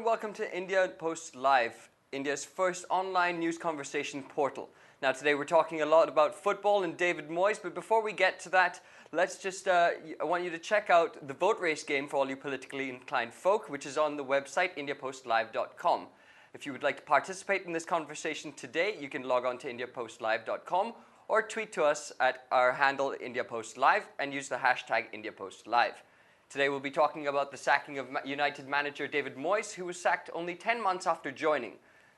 welcome to India Post Live, India's first online news conversation portal. Now today we're talking a lot about football and David Moyes, but before we get to that, let's just, I want you to check out the vote race game for all you politically inclined folk, which is on the website indiapostlive.com. If you would like to participate in this conversation today, you can log on to indiapostlive.com or tweet to us at our handle indiapostlive and use the hashtag indiapostlive. Today we'll be talking about the sacking of United manager David Moyes, who was sacked only 10 months after joining.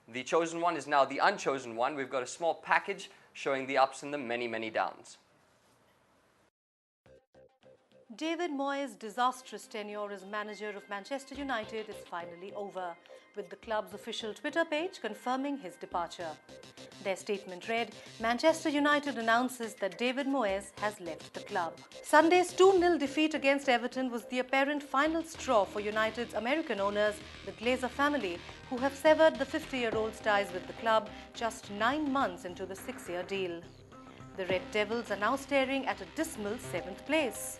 The chosen one is now the unchosen one. We've got a small package showing the ups and the many, many downs. David Moyes' disastrous tenure as manager of Manchester United is finally over, with the club's official Twitter page confirming his departure. Their statement read, Manchester United announces that David Moyes has left the club. Sunday's 2-0 defeat against Everton was the apparent final straw for United's American owners, the Glazer family, who have severed the 50-year-old's ties with the club just 9 months into the 6-year deal. The Red Devils are now staring at a dismal 7th place.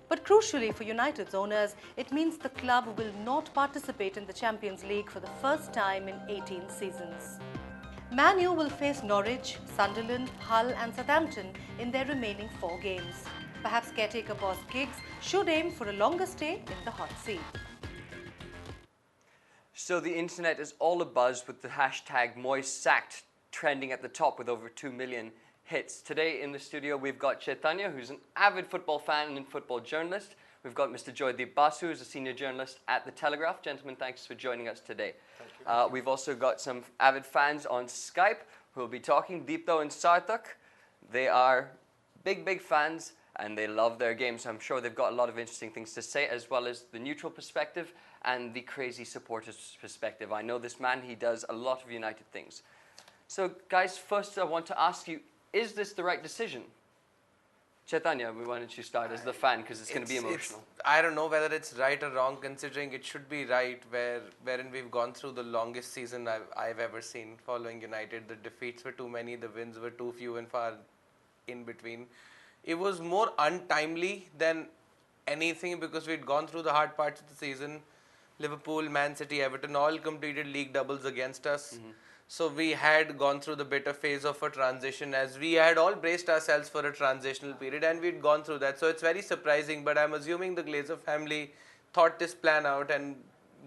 But crucially for United's owners, it means the club will not participate in the Champions League for the first time in 18 seasons. Man U will face Norwich, Sunderland, Hull and Southampton in their remaining 4 games. Perhaps caretaker boss Giggs should aim for a longer stay in the hot seat. So the internet is all abuzz with the hashtag Moyes sacked trending at the top with over 2 million hits. Today in the studio we've got Chaitanya, who's an avid football fan and football journalist. We've got Mr. Joydeep Basu, who's a senior journalist at The Telegraph. Gentlemen, thanks for joining us today. Thank you. We've also got some avid fans on Skype who will be talking. Deepto and Sarthak, they are big fans and they love their game, so I'm sure they've got a lot of interesting things to say, as well as the neutral perspective and the crazy supporters perspective. I know this man, he does a lot of United things. So guys, first I want to ask you, is this the right decision? Chaitanya, why don't you start as the fan, because it's going to be emotional. I don't know whether it's right or wrong, considering it should be right, wherein we've gone through the longest season I've ever seen following United. The defeats were too many, the wins were too few and far in between. It was more untimely than anything because we'd gone through the hard parts of the season. Liverpool, Man City, Everton all completed league doubles against us. Mm-hmm. So we had gone through the bitter phase of a transition, as we had all braced ourselves for a transitional period and we'd gone through that. So it's very surprising, but I'm assuming the Glazer family thought this plan out and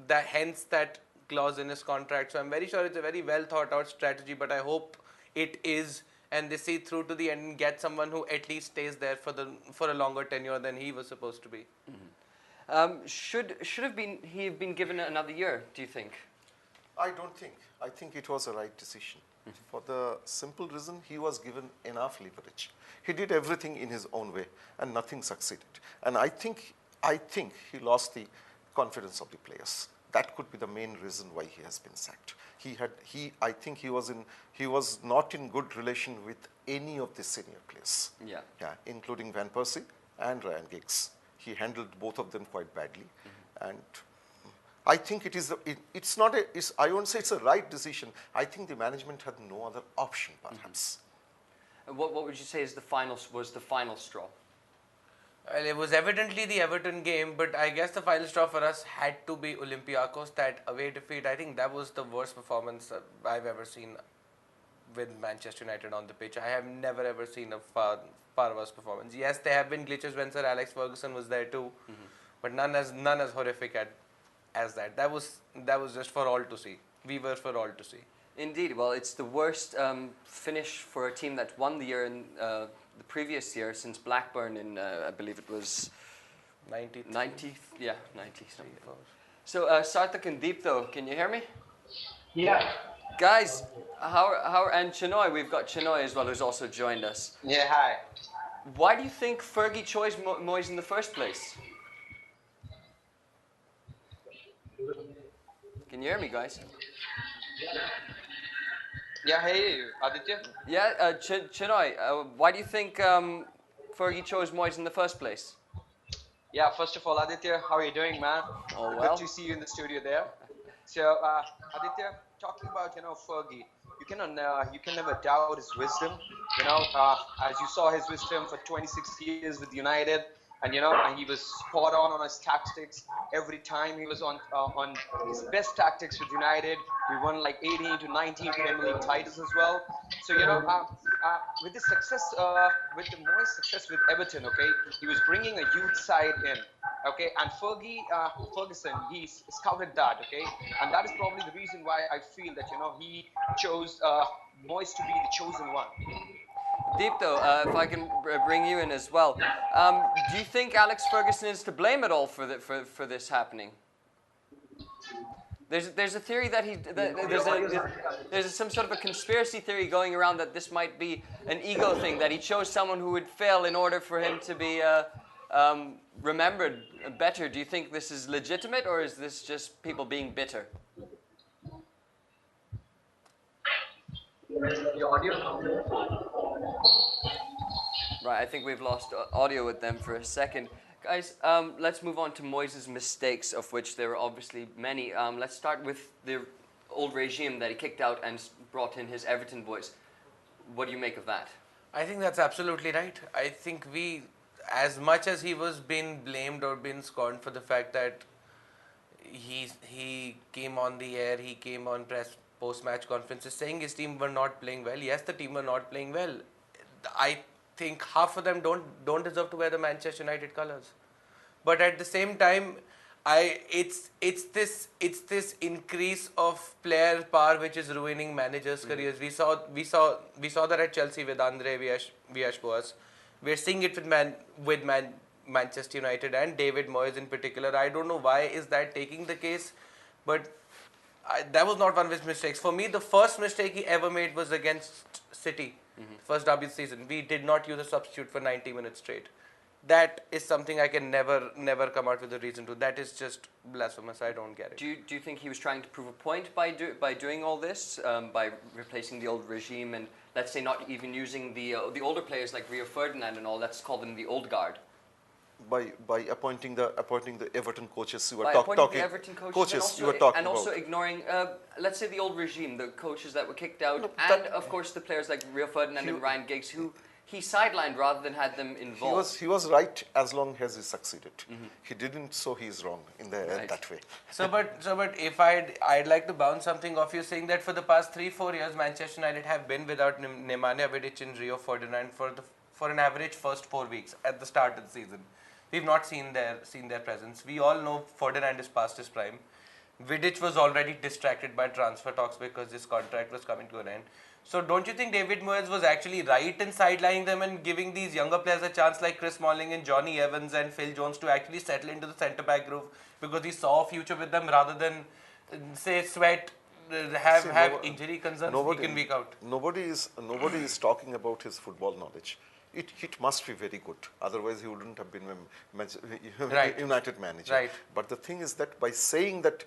hence that clause in his contract. So I'm very sure it's a very well thought out strategy, but I hope it is and they see through to the end and get someone who at least stays there for a longer tenure than he was supposed to be. Mm-hmm. Should he have been given another year, do you think? I don't think. I think it was a right decision. Mm-hmm. For the simple reason, he was given enough leverage. He did everything in his own way and nothing succeeded. And I think he lost the confidence of the players. That could be the main reason why he has been sacked. I think he was not in good relation with any of the senior players. Yeah, including Van Persie and Ryan Giggs. He handled both of them quite badly. Mm-hmm. And I think I won't say it's a right decision. I think the management had no other option, perhaps. Mm-hmm. What would you say was the final straw? Well, it was evidently the Everton game, but I guess the final straw for us had to be Olympiacos, that away defeat. I think that was the worst performance I've ever seen with Manchester United on the pitch. I have never ever seen a far worse performance. Yes, there have been glitches when Sir Alex Ferguson was there too, mm-hmm. but none as horrific as that. That was just for all to see. We were for all to see. Indeed. Well, it's the worst finish for a team that won the year in the previous year since Blackburn in I believe it was 90. Yeah, 90 something. So Sarthak and Deepto, can you hear me? Yeah. Guys, how and Chinoy, we've got Chinoy as well, who's also joined us. Yeah, hi. Why do you think Fergie chose Moyes in the first place? Can you hear me, guys? Yeah, hey, Aditya. Yeah, Chinoy, why do you think Fergie chose Moyes in the first place? Yeah, first of all, Aditya, how are you doing, man? Oh, well. Good to see you in the studio there. So, Aditya, talking about, Fergie, you can never doubt his wisdom. As you saw his wisdom for 26 years with United, and and he was spot on his tactics every time. He was on his best tactics with United. We won like 18 to 19 Premier League titles as well. So with the success, with the Moyes' success with Everton, okay, he was bringing a youth side in, okay, and Ferguson, he scouted that, okay, and that is probably the reason why I feel that he chose Moyes to be the chosen one. Deepto, if I can bring you in as well, do you think Alex Ferguson is to blame at all for this happening? There's a theory that there's some sort of a conspiracy theory going around that this might be an ego thing, that he chose someone who would fail in order for him to be remembered better. Do you think this is legitimate, or is this just people being bitter? Right, I think we've lost audio with them for a second. Guys, let's move on to Moyes' mistakes, of which there are obviously many. Let's start with the old regime that he kicked out and brought in his Everton boys. What do you make of that? I think that's absolutely right. I think as much as he was being blamed or being scorned for the fact that he came on the air, he came on post-match conferences saying his team were not playing well. Yes, the team were not playing well. I think half of them don't deserve to wear the Manchester United colours. But at the same time, it's this increase of player power which is ruining managers' careers. We saw that at Chelsea with Andre Villas-Boas. We're seeing it with Manchester United and David Moyes in particular. I don't know why is that taking the case, but that was not one of his mistakes. For me, the first mistake he ever made was against City. First derby season, we did not use a substitute for 90 minutes straight. That is something I can never come out with a reason to. That is just blasphemous. I don't get it. Do you think he was trying to prove a point by doing all this, by replacing the old regime and, let's say, not even using the older players like Rio Ferdinand and all? Let's call them the old guard. By appointing the Everton coaches who were talking talking the Everton coaches you were talking and also about. ignoring, let's say, the old regime, the coaches that were kicked out, and of course the players like Rio Ferdinand and Ryan Giggs, who he sidelined rather than had them involved. He was right as long as he succeeded. He didn't, so he's wrong in that way. So but if I'd like to bounce something off you, saying that for the past 3-4 years Manchester United have been without Nemanja Vidic and Rio Ferdinand for an average first 4 weeks at the start of the season. We've not seen their presence. We all know Ferdinand is past his prime. Vidic was already distracted by transfer talks because his contract was coming to an end. So don't you think David Moyes was actually right in sidelining them and giving these younger players a chance like Chris Smalling and Johnny Evans and Phil Jones to actually settle into the centre-back groove because he saw a future with them rather than, say, sweat, have injury concerns week in, week out? Nobody is talking about his football knowledge. It must be very good. Otherwise, he wouldn't have been a United manager. Right. But the thing is that by saying that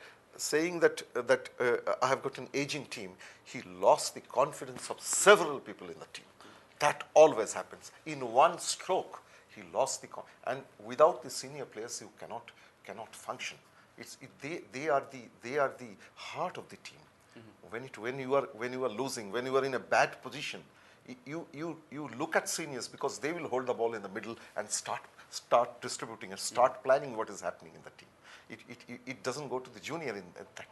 I have got an aging team, he lost the confidence of several people in the team. That always happens. In one stroke, he lost and without the senior players, you cannot function. They are the heart of the team. When you are losing, when you are in a bad position, you look at seniors because they will hold the ball in the middle and start distributing and start planning what is happening in the team. It doesn't go to the junior in that time.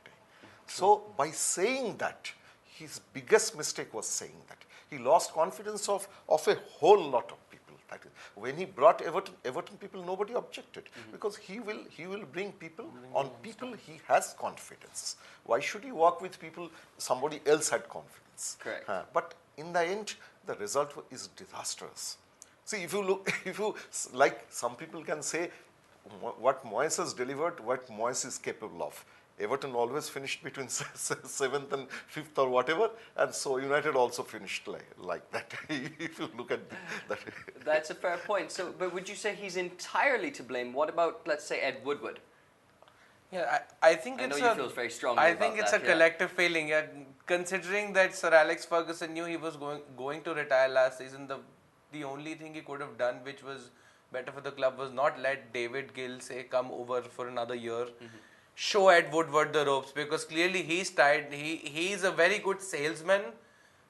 So by saying that, his biggest mistake was saying that. He lost confidence of a whole lot of people. That is, when he brought Everton people, nobody objected because he will bring people on people he has confidence. Why should he work with people somebody else had confidence? Correct. But in the end, the result is disastrous. See, if you like, some people can say what Moyes has delivered, what Moyes is capable of. Everton always finished between 7th and 5th or whatever, and so United also finished like that. If you look at that. That's a fair point. So, but would you say he's entirely to blame? What about, let's say, Ed Woodward? Yeah, I think I it's know you feel very strongly I about think it's that, a collective feeling. Yeah, considering that Sir Alex Ferguson knew he was going to retire last season, the only thing he could have done, which was better for the club, was not let David Gill say come over for another year. Show Ed Woodward the ropes because clearly he's tired. He's a very good salesman,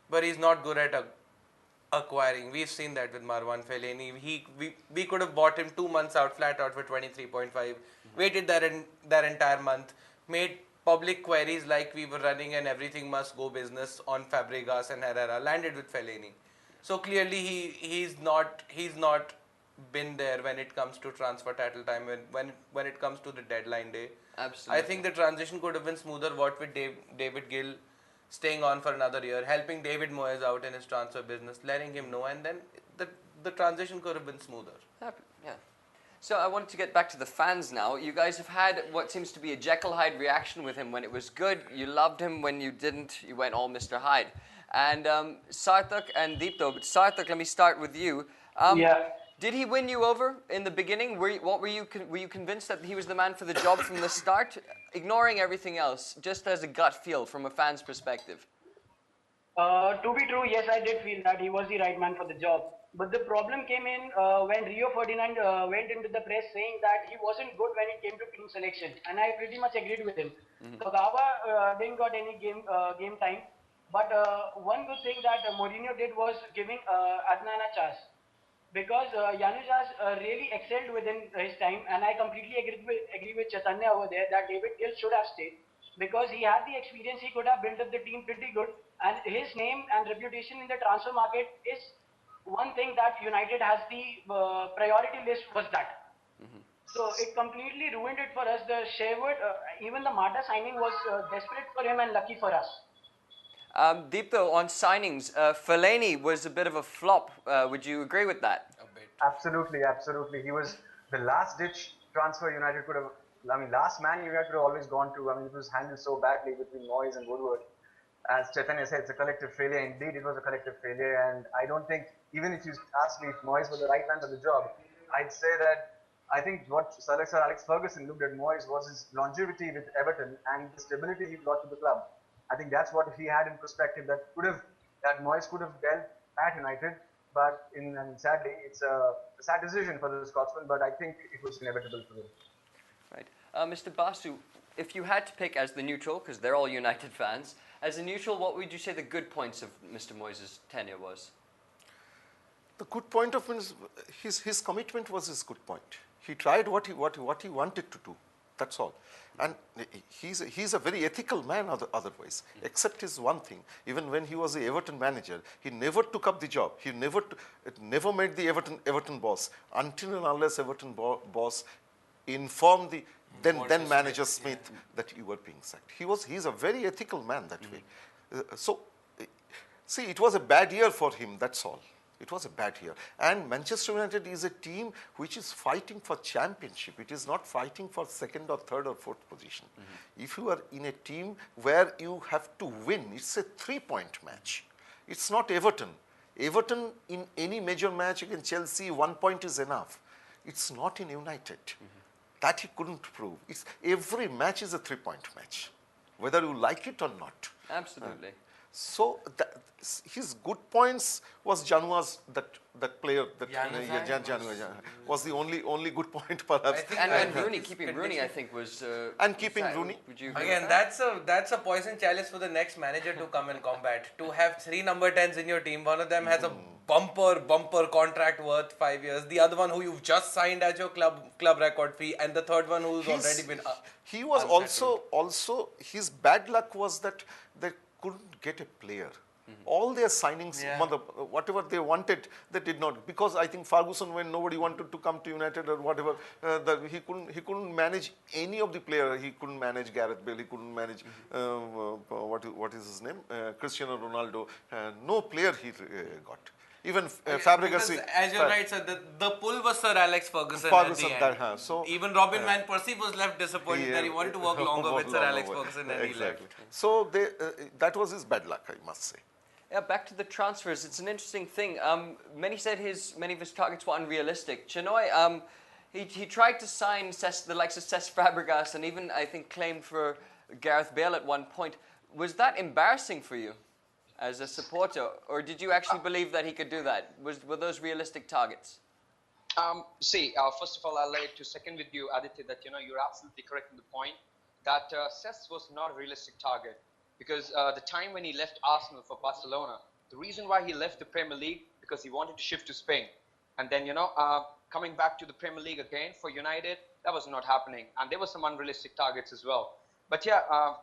but he's not good at acquiring. We've seen that with Marwan Fellaini. We could have bought him 2 months out, flat out for 23.5. Waited that entire month, made public queries like we were running an everything must go business on Fabregas and Herrera. Landed with Fellaini. So clearly he's not been there when it comes to transfer tattle time, when it comes to the deadline day. Absolutely. I think the transition could have been smoother. What with David Gill staying on for another year, helping David Moyes out in his transfer business, letting him know, and then the transition could have been smoother. Yeah. So I wanted to get back to the fans now. You guys have had what seems to be a Jekyll Hyde reaction with him. When it was good, you loved him. When you didn't, you went all Mr. Hyde. And Sarthak and Deepto, but Sarthak, let me start with you. Yeah. Did he win you over in the beginning? Were you convinced that he was the man for the job from the start, ignoring everything else, just as a gut feel from a fan's perspective? To be true, yes, I did feel that he was the right man for the job. But the problem came in when Rio Ferdinand went into the press saying that he wasn't good when it came to team selection, and I pretty much agreed with him. Kagawa didn't got any game time, but one good thing that Mourinho did was giving Adnan a chance, because Janusz really excelled within his time, and I completely agree with Chaitanya over there that David Gill should have stayed, because he had the experience. He could have built up the team pretty good, and his name and reputation in the transfer market is one thing that United has the priority list was that. So it completely ruined it for us. The Sherwood, even the Mata signing was desperate for him and lucky for us. Deepto, on signings, Fellaini was a bit of a flop. Would you agree with that? A bit. Absolutely, absolutely. He was the last-ditch transfer United could have. I mean, last man United could have always gone to. I mean, it was handled so badly between Moyes and Woodward. As Chaitanya said, it's a collective failure. Indeed, it was a collective failure. And I don't think, even if you ask me if Moyes was the right man for the job, I'd say that I think what Sir Alex Ferguson looked at Moyes was his longevity with Everton and the stability he brought to the club. I think that's what he had in perspective that Moyes could have dealt at United. But sadly, it's a sad decision for the Scotsman, but I think it was inevitable for him. Right. Mr. Basu, if you had to pick as the neutral, because they're all United fans, as a neutral, what would you say the good points of Mr. Moyes' tenure was? The good point of his commitment was his good point. He tried what he wanted to do. That's all. And he's a very ethical man otherwise, except his one thing. Even when he was the Everton manager, he never took up the job. He never made the Everton boss until and unless Everton boss informed the then manager Smith that you were being sacked. He's a very ethical man that way. So see, it was a bad year for him, that's all. It was a bad year. And Manchester United is a team which is fighting for championship. It is not fighting for second or third or fourth position. If you are in a team where you have to win, it's a 3-point match. It's not Everton. Everton in any major match against Chelsea, 1 point is enough. It's not in United. That he couldn't prove. Every match is a 3-point match, whether you like it or not. Absolutely. So his good points was Janua's that player that Janua was the only good point perhaps. And Rooney, keeping Rooney, I think was and keeping Rooney. Would you agree Again, with that's a poison chalice for the next manager to come and combat. To have 3 number 10s in your team, one of them has a bumper contract worth 5 years. The other one who you've just signed as your club record fee, and the third one who's already been. He was also his bad luck was that they couldn't get a player. All their signings, whatever they wanted, they did not. Because I think Ferguson, when nobody wanted to come to United or whatever, he couldn't manage any of the players. He couldn't manage Gareth Bale. He couldn't manage what is his name, Cristiano Ronaldo. No player he got. Even Fabregas. As you're right, sir, the pull was Sir Alex Ferguson at the end. So even Robin Van Persie was left disappointed that he wanted to work longer with Sir Alex Ferguson and he left. So that was his bad luck, I must say. Yeah, back to the transfers. It's an interesting thing. Many said many of his targets were unrealistic. Chinoy, he tried to sign the likes of Cesc Fabregas and even, I think, claimed for Gareth Bale at one point. Was that embarrassing for you as a supporter, or did you actually believe that he could do that? Were those realistic targets? First of all, I'd like to second with you, Aditya, that you're absolutely correct in the point that Cesc was not a realistic target, because the time when he left Arsenal for Barcelona, the reason why he left the Premier League, because he wanted to shift to Spain. And then, coming back to the Premier League again for United, that was not happening. And there were some unrealistic targets as well. But yeah,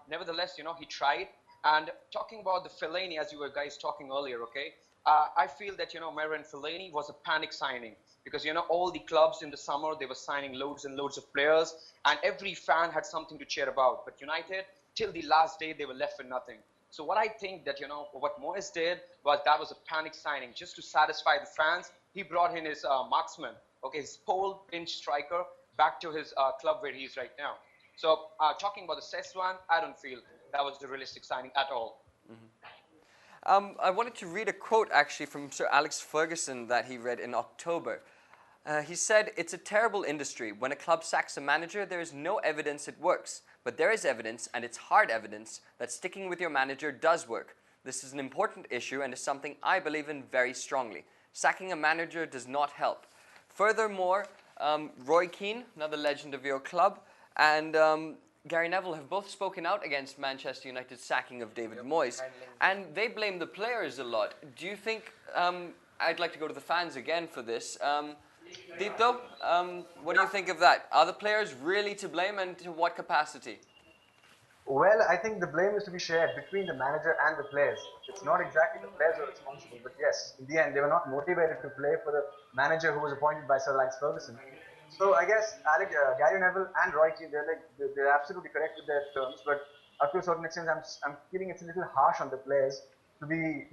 nevertheless, he tried. And talking about the Fellaini, as you were guys talking earlier, okay, I feel that, Marouane Fellaini was a panic signing because, all the clubs in the summer, they were signing loads and loads of players and every fan had something to cheer about. But United, till the last day, they were left with nothing. So what I think that, what Moyes did was that was a panic signing just to satisfy the fans. He brought in his marksman, okay, his pole pinch striker back to his club where he is right now. So talking about the Cesc one, I don't feel that was the realistic signing at all. I wanted to read a quote actually from Sir Alex Ferguson that he read in October. He said, "It's a terrible industry. When a club sacks a manager, there is no evidence it works. But there is evidence, and it's hard evidence, that sticking with your manager does work. This is an important issue and is something I believe in very strongly. Sacking a manager does not help." Furthermore, Roy Keane, another legend of your club, and Gary Neville have both spoken out against Manchester United's sacking of David Moyes, and they blame the players a lot. Do you think, I'd like to go to the fans again for this, Deepto, what do you think of that? Are the players really to blame, and to what capacity? Well, I think the blame is to be shared between the manager and the players. It's not exactly the players who are responsible, but yes, in the end, they were not motivated to play for the manager who was appointed by Sir Alex Ferguson. So I guess Gary Neville and Roy Keane, they're absolutely correct with their terms, but up to a certain extent, I'm feeling it's a little harsh on the players to be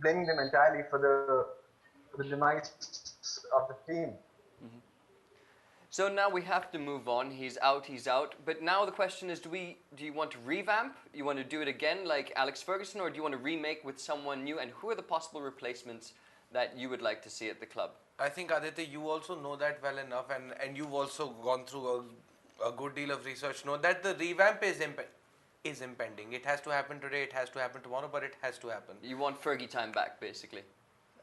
blaming them entirely for the demise of the team. Mm-hmm. So now we have to move on. He's out. But now the question is, do you want to revamp? You want to do it again like Alex Ferguson, or do you want to remake with someone new? And who are the possible replacements that you would like to see at the club? I think, Aditya, you also know that well enough, and you've also gone through a good deal of research, know that the revamp is impending. It has to happen today, it has to happen tomorrow, but it has to happen. You want Fergie time back, basically.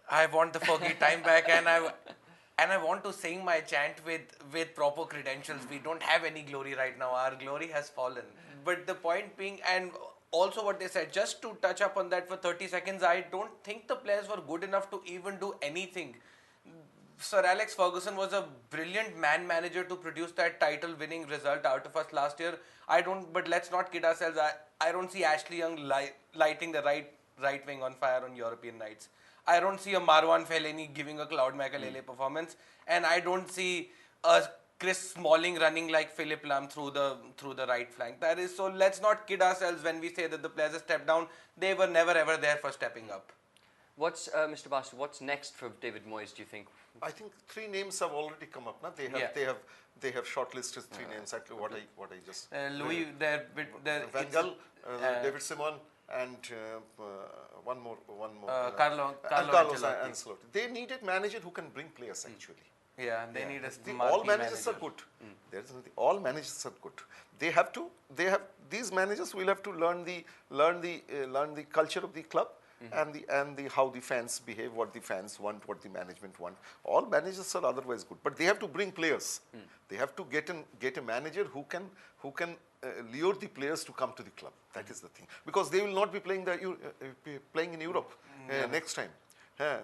I want the Fergie time back, and I want to sing my chant with proper credentials. We don't have any glory right now. Our glory has fallen. But the point being, and also what they said, just to touch up on that for 30 seconds, I don't think the players were good enough to even do anything. Sir Alex Ferguson was a brilliant manager to produce that title-winning result out of us last year. But let's not kid ourselves. I don't see Ashley Young lighting the right wing on fire on European nights. I don't see a Marouane Fellaini giving a Claude Makélélé performance, and I don't see a Chris Smalling running like Philip Lahm through the right flank. That is, so let's not kid ourselves when we say that the players have stepped down. They were never ever there for stepping up. What's Mr. Basu? What's next for David Moyes? Do you think? I think 3 names have already come up. Now they have shortlisted 3 names. Exactly what I just. Louis, Van Gaal, David Simon, and one more. Carlo Ancelotti. They needed manager who can bring players actually. Yeah, they need a all managers are good. All managers are good. These managers will have to learn the culture of the club. And the how the fans behave, what the fans want, what the management want. All managers are otherwise good, but they have to bring players. They have to get a manager who can lure the players to come to the club. That is the thing, because they will not be playing in Europe next time.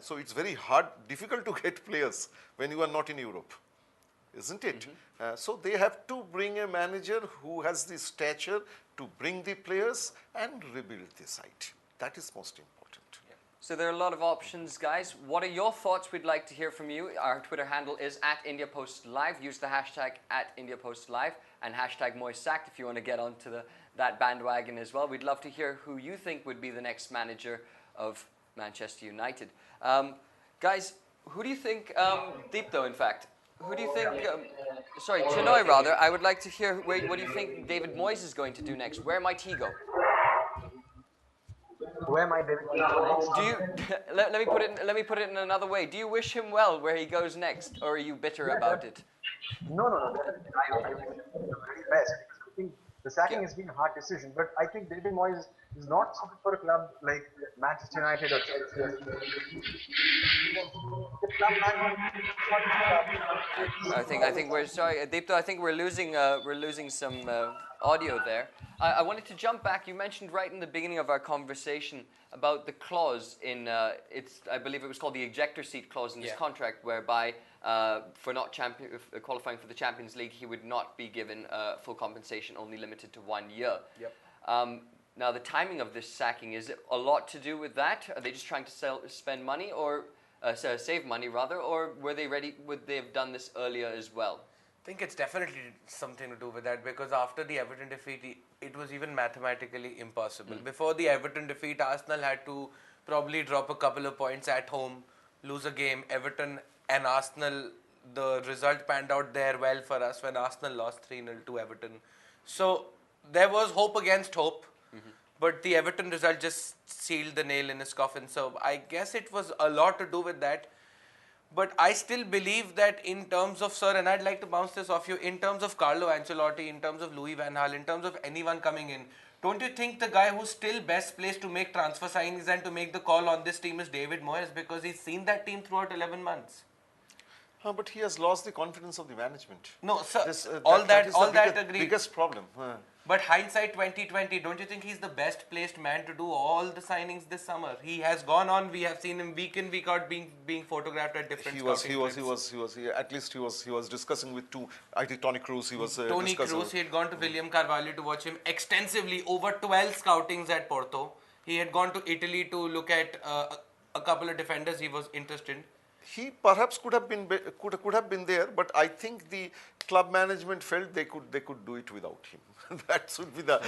So it's very difficult to get players when you are not in Europe, isn't it? So they have to bring a manager who has the stature to bring the players and rebuild the side. That is most important. So there are a lot of options, guys. What are your thoughts? We'd like to hear from you. Our Twitter handle is @IndiaPostLive. Use the hashtag @IndiaPostLive and hashtag MoyesSacked if you want to get onto that bandwagon as well. We'd love to hear who you think would be the next manager of Manchester United. Guys, who do you think, Deepto in fact, who do you think, sorry, Chinoy rather, I would like to hear what do you think David Moyes is going to do next? Where might he go? Where might David go next? Do you let me put it in another way? Do you wish him well where he goes next, or are you bitter about it? No. I wish him the very best. I think the sacking has been a hard decision. But I think David Moyes is not suited for a club like Manchester United or Chelsea. The club management is not the club. I think we're sorry, Deepto. I think we're losing some audio there. I wanted to jump back. You mentioned right in the beginning of our conversation about the clause in I believe it was called the ejector seat clause in his contract, whereby for not qualifying for the Champions League, he would not be given full compensation, only limited to 1 year. Yep. Now, the timing of this sacking, is it a lot to do with that? Are they just trying to spend money, or save money rather, or were they ready? Would they have done this earlier as well? I think it's definitely something to do with that, because after the Everton defeat, it was even mathematically impossible. Before the Everton defeat, Arsenal had to probably drop a couple of points at home, lose a game. Everton and Arsenal, the result panned out there well for us when Arsenal lost 3-0 to Everton. So there was hope against hope, but the Everton result just sealed the nail in his coffin. So I guess it was a lot to do with that. But I still believe that in terms of, sir, and I'd like to bounce this off you, in terms of Carlo Ancelotti, in terms of Louis van Gaal, in terms of anyone coming in, don't you think the guy who's still best placed to make transfer signings and to make the call on this team is David Moyes, because he's seen that team throughout 11 months? But he has lost the confidence of the management. No, sir, This, that is the agreed. biggest problem. But hindsight 2020, don't you think he's the best placed man to do all the signings this summer? He has gone on. We have seen him week in, week out being photographed at different. He was discussing with I think Tony Cruz. He was Tony Cruz. He had gone to William Carvalho to watch him extensively, over 12 scoutings at Porto. He had gone to Italy to look at a couple of defenders he was interested in. He perhaps could have been there, but I think the club management felt they could do it without him. That should be the.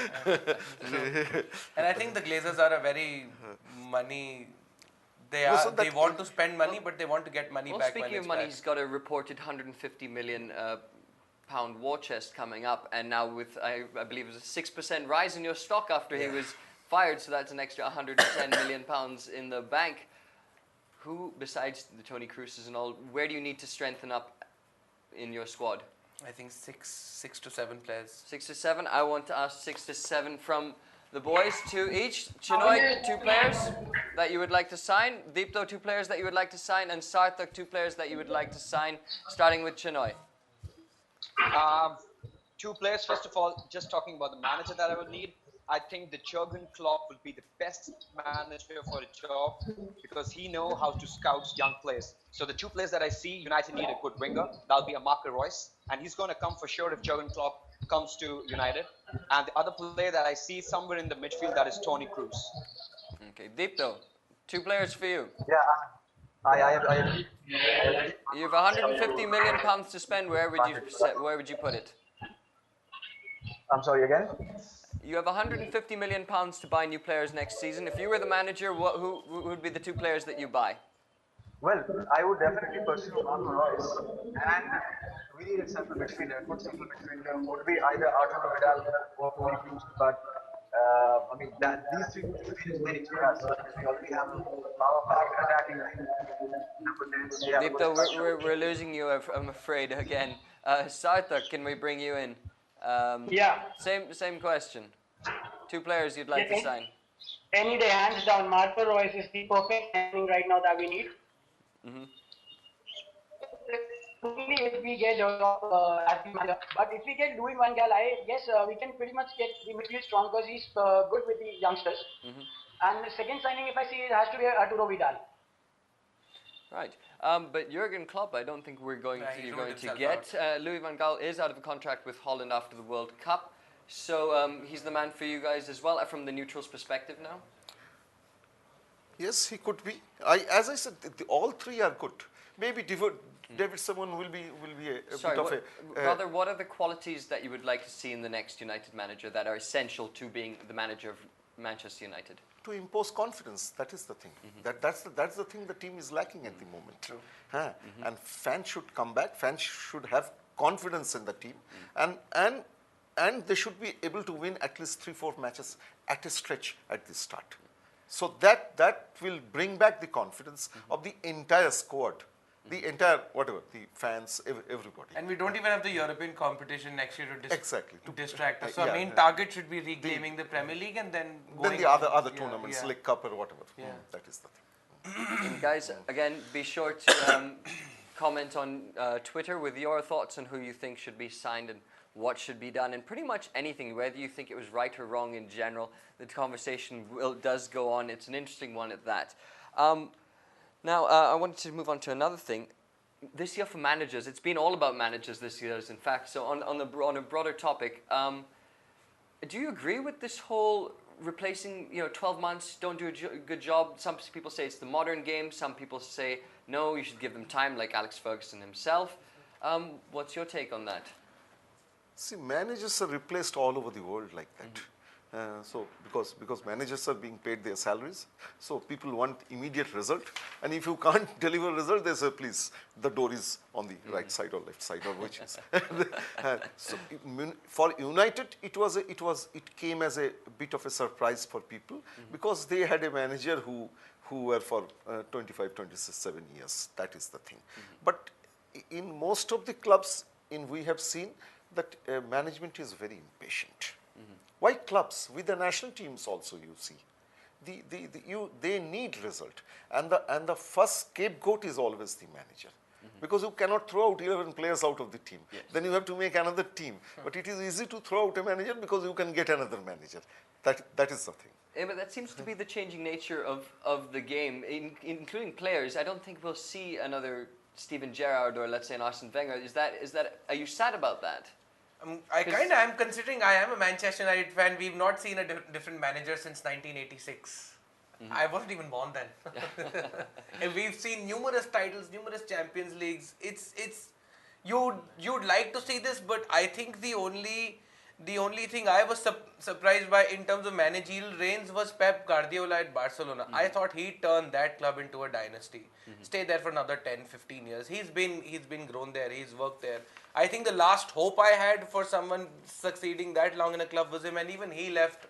And I think the Glazers are a very money. They want to spend money, but they want to get money back. Speaking of money, he's got a reported 150 million pound war chest coming up, and now with I believe it was a 6% rise in your stock after he was fired, so that's an extra 110 million pounds in the bank. Who, besides the Tony Cruzes and all, where do you need to strengthen up in your squad? I think six to seven players. 6 to 7. I want to ask 6 to 7 from the boys, 2 each. Chinoy, 2 players that you would like to sign. Deepto, 2 players that you would like to sign. And Sarthak, 2 players that you would like to sign. Starting with Chinoy. 2 players. First of all, just talking about the manager that I would need. I think the Jurgen Klopp will be the best manager for the job, because he knows how to scout young players. So the 2 players that I see, United need a good winger. That'll be a Marco Reus, and he's going to come for sure if Jurgen Klopp comes to United. And the other player that I see somewhere in the midfield, that is Tony Cruz. Okay, Deepto, 2 players for you. Yeah, I agree. You have 150 million pounds to spend. Where would you put it? I'm sorry, again? You have 150 million pounds to buy new players next season. If you were the manager, who would be the 2 players that you buy? Well, I would definitely pursue Marco Reus, and we need a central midfielder. A good central midfielder would be either Arturo Vidal or Toni Kroos. But I mean, these 3 midfielders very clear. So we already have a power-packed attacking line. Deepto, we're losing you, I'm afraid, again. Sarthak, can we bring you in? Same question. 2 players you'd like to sign. Any day, hands down, Marco Reus is the perfect signing right now that we need. Only if we get but if we get Louis van Gaal, I guess we can pretty much get the midfield strong, because he's good with the youngsters. And the second signing, if I see it, has to be Arturo Vidal. Right, but Jurgen Klopp, I don't think you're going to get. Louis van Gaal is out of a contract with Holland after the World Cup, so he's the man for you guys as well, from the neutral's perspective now. Yes, he could be. As I said, all 3 are good. Maybe David Simon will be a bit of a. Rather, what are the qualities that you would like to see in the next United manager that are essential to being the manager of Manchester United? To impose confidence, that is the thing. That's the thing the team is lacking at the moment. True. And fans should come back. Fans should have confidence in the team, and they should be able to win at least 3-4 matches at a stretch at the start. So that will bring back the confidence of the entire squad. The entire, whatever, the fans, everybody. And we don't even have the European competition next year to Exactly. distract us. So yeah, our main yeah. target should be reclaiming the Premier League and then going Then the other yeah, tournaments, yeah. like Cup or whatever. Yeah. That is the thing. And guys, again, be sure to comment on Twitter with your thoughts on who you think should be signed and what should be done, and pretty much anything, whether you think it was right or wrong in general. The conversation does go on. It's an interesting one at that. Now, I wanted to move on to another thing. This year for managers, it's been all about managers this year, in fact. So on a broader topic, do you agree with this whole replacing, 12 months, don't do a good job? Some people say it's the modern game. Some people say, no, you should give them time, like Alex Ferguson himself. What's your take on that? See, managers are replaced all over the world like that. So because managers are being paid their salaries, so people want immediate result. And if you can't deliver result, they say, please, the door is on the right side or left side or which is. So for United, it came as a bit of a surprise for people because they had a manager who were for 25, 27 years. That is the thing. But in most of the clubs, we have seen that management is very impatient. Why clubs? With the national teams also, you see. They need result. And the first scapegoat is always the manager. Because you cannot throw out 11 players out of the team. Yes. Then you have to make another team. But it is easy to throw out a manager because you can get another manager. That is the thing. Yeah, but that seems to be the changing nature of the game, including players. I don't think we'll see another Steven Gerrard or, let's say, an Arsene Wenger. Are you sad about that? I kind of am, considering I am a Manchester United fan. We've not seen a different manager since 1986. I wasn't even born then. And we've seen numerous titles, numerous Champions Leagues. You'd like to see this, but I think the only thing I was surprised by in terms of managerial reigns was Pep Guardiola at Barcelona. I thought he turned that club into a dynasty. Stay there for another 10, 15 years. He's been grown there. He's worked there. I think the last hope I had for someone succeeding that long in a club was him, and even he left,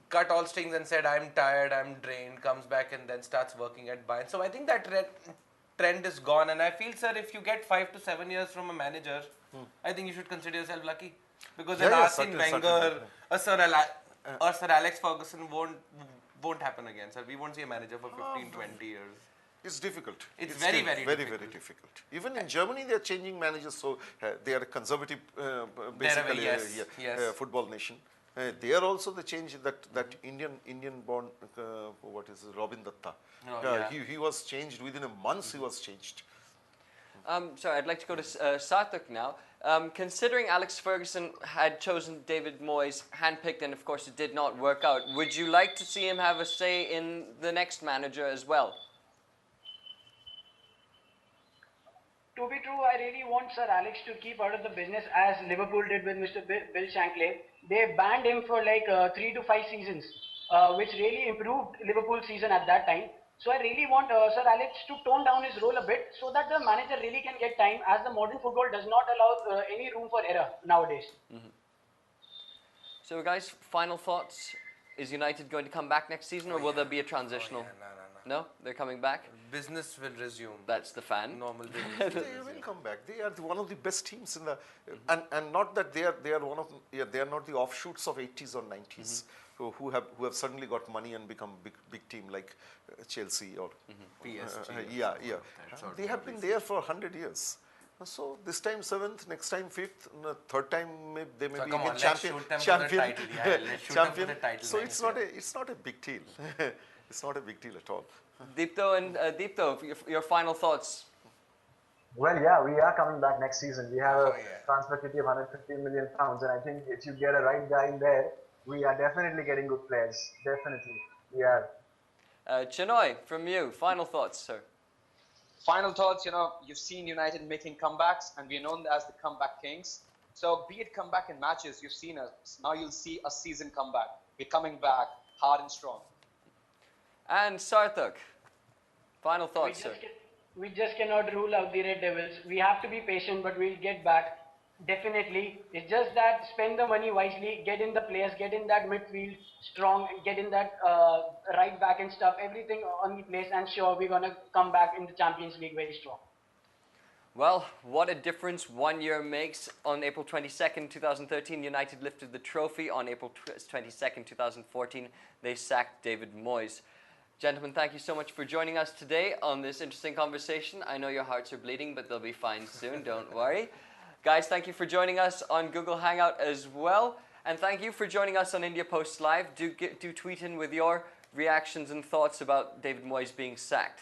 cut all strings and said, I'm tired, I'm drained, comes back and then starts working at Bayern. So I think that trend is gone, and I feel, sir, if you get 5 to 7 years from a manager, I think you should consider yourself lucky. Because an Arsene Wenger, a Sir Alex Ferguson won't happen again, sir. We won't see a manager for 15, 20 years. It's difficult. It's very difficult. Even in Germany, they are changing managers, so they are a conservative, basically, football nation. There also the change that Indian born, what is it, Robin Datta. He was changed within a month. He was changed. Sorry, I'd like to go to Sarthak now. Considering Alex Ferguson had chosen David Moyes, handpicked, and of course it did not work out, would you like to see him have a say in the next manager as well? To be true, I really want Sir Alex to keep out of the business as Liverpool did with Mr. Bill Shankly. They banned him for like 3 to 5 seasons, which really improved Liverpool's season at that time. So I really want Sir Alex to tone down his role a bit so that the manager really can get time, as the modern football does not allow any room for error nowadays. So guys, final thoughts. Is United going to come back next season, or will there be a transitional? No, they're coming back. Business will resume. That's the fan. Normal business. They will come back. They are one of the best teams in the, and not that they are one of, they are not the offshoots of 80s or 90s who have suddenly got money and become big team like Chelsea or PSG. They have been there for 100 years. So this time 7th, next time 5th, third time they may be again champion. So it's not a big deal. It's not a big deal at all. Deepto, your final thoughts. Well, yeah, we are coming back next season. We have a transfer kitty of £150 million, and I think if you get a right guy in there, we are definitely getting good players. Definitely, we are. Chinoy, from you, final thoughts, sir. Final thoughts, you've seen United making comebacks, and we're known as the comeback kings. So be it comeback in matches, you've seen us. Now you'll see a season comeback. We're coming back hard and strong. And Sarthak, final thoughts, sir. We just cannot rule out the Red Devils. We have to be patient, but we'll get back. Definitely. It's just that spend the money wisely, get in the players, get in that midfield strong, get in that right back and stuff, everything on the place, and sure, we're going to come back in the Champions League very strong. Well, what a difference 1 year makes. On April 22nd, 2013, United lifted the trophy. On April 22nd, 2014, they sacked David Moyes. Gentlemen, thank you so much for joining us today on this interesting conversation. I know your hearts are bleeding, but they'll be fine soon, don't worry. Guys, thank you for joining us on Google Hangout as well. And thank you for joining us on India Post Live. Do tweet in with your reactions and thoughts about David Moyes being sacked.